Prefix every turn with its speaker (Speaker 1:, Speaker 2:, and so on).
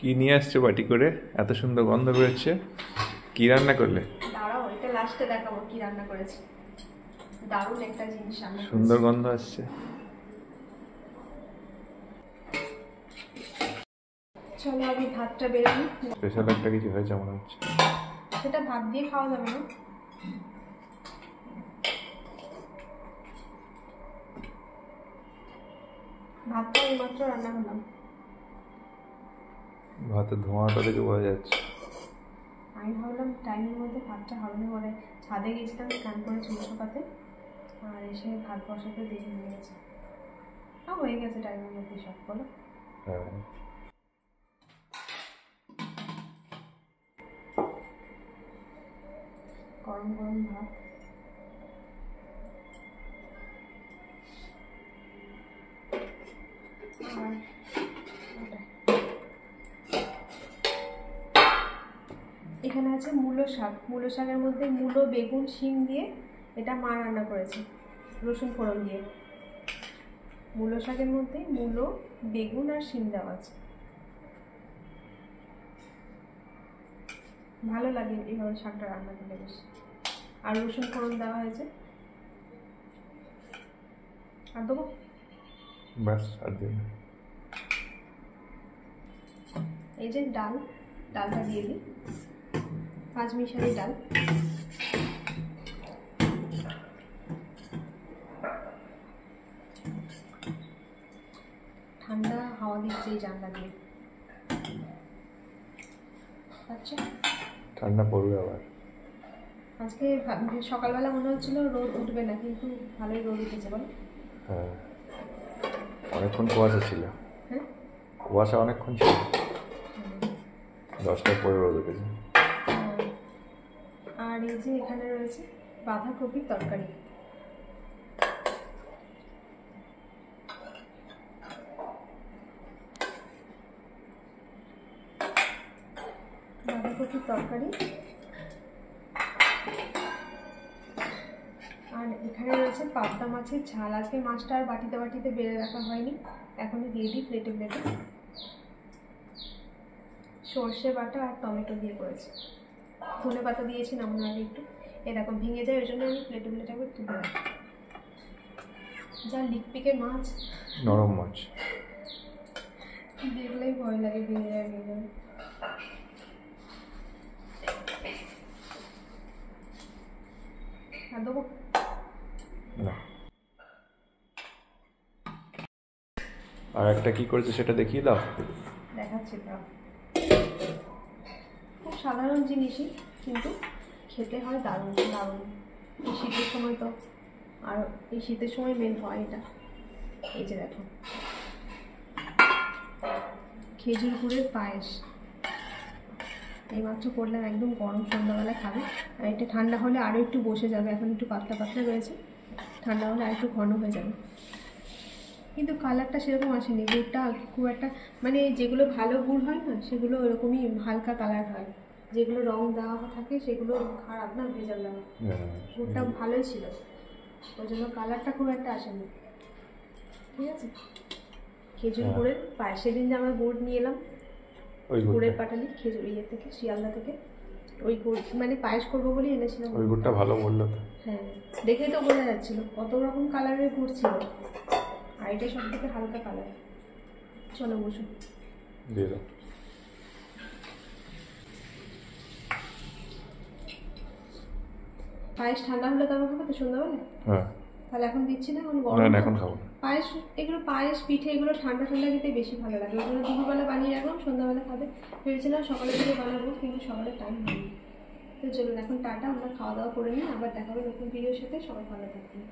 Speaker 1: কি নিয়ে আসছো বাটি করে? এত সুন্দর গন্ধ বেরোচ্ছে। কি রান্না করলে?
Speaker 2: দাঁড়াও, এটা লাস্টে দেখাবো কি রান্না করেছি। দারুণ একটা জিনিস রান্না করেছি।
Speaker 1: সুন্দর গন্ধ আসছে।
Speaker 2: চলো আমি ভাতটা বেরোই।
Speaker 1: স্পেশাল একটা কিছু হয়েছে মনে হচ্ছে।
Speaker 2: সেটা ভাত দিয়ে খাওয়া যাবে না। ভাতটা এইমাত্র রান্না করলাম।
Speaker 1: ভাতের ধোঁয়াটা থেকে বোঝা যাচ্ছে।
Speaker 2: আমি ভাবলাম টাইমের মধ্যে ভাতটা হবে না বলে ছাদে গেছিলাম স্নান করে চুল শোকাতে, আর এসে ভাত বসাতে দেরি হয়ে গেছে। হয়ে গেছে টাইমের মধ্যে সব, বলো।
Speaker 1: হ্যাঁ,
Speaker 2: গরম গরম ভাত। আর এখানে আছে মূলো শাক। মূলো শাকের মধ্যে মূলো, বেগুন, শিম দিয়ে এটা মা রান্না করেছে রসুন ফোড়ন দিয়ে। মূলো শাকের মধ্যে মূলো, বেগুন আর শিম দেওয়া আছে। ভালো লাগে এইভাবে শাকটা রান্না করলে বেশ। আর রসুন ফোড়ন দেওয়া হয়েছে। আর দেবো?
Speaker 1: ব্যাস, আর দিন।
Speaker 2: এই যে ডালটা দিয়ে দিই, 5 মিশালি ডাল। ঠান্ডা হাওয়া দিচ্ছে এই জানলা দিয়ে। আচ্ছা,
Speaker 1: ঠান্ডা পড়বে আবার।
Speaker 2: আজকে সকালবেলা মনে হচ্ছিল রোদ উঠবে না, কিন্তু ভালোই রোদ উঠেছে, বলো।
Speaker 1: হ্যাঁ, অনেকক্ষণ কুয়াশা ছিল।
Speaker 2: হ্যাঁ,
Speaker 1: কুয়াশা অনেকক্ষণ ছিল। 10টার পরে রোদ উঠেছে।
Speaker 2: আর এই যে এখানে রয়েছে বাঁধাকপির তরকারি। বাঁধাকপির তরকারি। আর এখানে রয়েছে পাবদা মাছের ঝাল। আজকে মাছটা আর বাটিতে বেড়ে রাখা হয়নি, এখনই দিয়ে দিই প্লেটে। সর্ষে বাটা আর টমেটো দিয়ে করেছি। ধনে পাতা দিয়েছি নামানোর আগে একটু। এরকম ভেঙে যায়, ওই জন্য আমি প্লেটে একবার তুলে রাখি। যা লিকপিকের মাছ,
Speaker 1: নরম মাছ,
Speaker 2: দেখলেই ভয় লাগে ভেঙে যায়। আর দেবো
Speaker 1: না। আর একটা কি করেছে সেটা দেখিয়ে দাও।
Speaker 2: দেখাচ্ছি তো। খুব সাধারণ জিনিসই, কিন্তু খেতে হয় দারুণ দারুণ। এই শীতের সময় তো, আর এই শীতের সময় মেন হয় এটা। এই যে দেখো, খেজুর গুড়ের পায়েস। এইমাত্র করলাম, একদম গরম, সন্ধ্যাবেলা খাবে। আর এটা ঠান্ডা হলে আরও একটু বসে যাবে। এখন একটু পাতলা পাতলা রয়েছে, ঠান্ডা হলে আর একটু ঘন হয়ে যাবে। কিন্তু কালারটা সেরকম আসেনি। গুড়টা খুব একটা, মানে যেগুলো ভালো গুড় হয় না, সেগুলো ওরকমই হালকা কালার হয়। যেগুলো রং দেওয়া থাকে সেগুলো খারাপ না, ভেজাল দেওয়া। গুড়টা ভালোই ছিল, ওই জন্য কালারটা খুব একটা আসেনি। ঠিক আছে, খেজুর গুড়ের পায়েস। সেদিন যে আমরা গুড় নিয়ে এলাম, ওই গুড়ের পাটালি খেজুর থেকে, শিয়ালদা থেকে। ওই গুড় মানে পায়েস করবো বলে এনেছিলাম।
Speaker 1: ওই গুড়টা ভালো বললো তো।
Speaker 2: হ্যাঁ, দেখেই তো বোঝা যাচ্ছিল কত রকম কালারের গুড় ছিল। আর এটা সব থেকে হালকা কালার। চলো বসুন,
Speaker 1: দিয়ে দাও।
Speaker 2: পায়েস ঠান্ডা হলে তবে খাবো তো সন্ধ্যাবেলা।
Speaker 1: হ্যাঁ,
Speaker 2: তাহলে এখন দিচ্ছি না, এখন গরম।
Speaker 1: না, এখন খাবো।
Speaker 2: পায়েস, এগুলো পায়েস পিঠে এগুলো ঠান্ডা খেতে বেশি ভালো লাগে। ওগুলো দুপুরবেলা বানিয়ে রাখলাম, সন্ধ্যাবেলা খাবে। ভেবেছিলাম সকালে থেকে বানাবো, কিন্তু সকালে টাইম হয়নি। তো চলুন এখন টাটা, আমরা খাওয়া দাওয়া করে নিই। আবার দেখা হবে নতুন ভিডিওর সাথে। সবাই ভালো থাকবেন।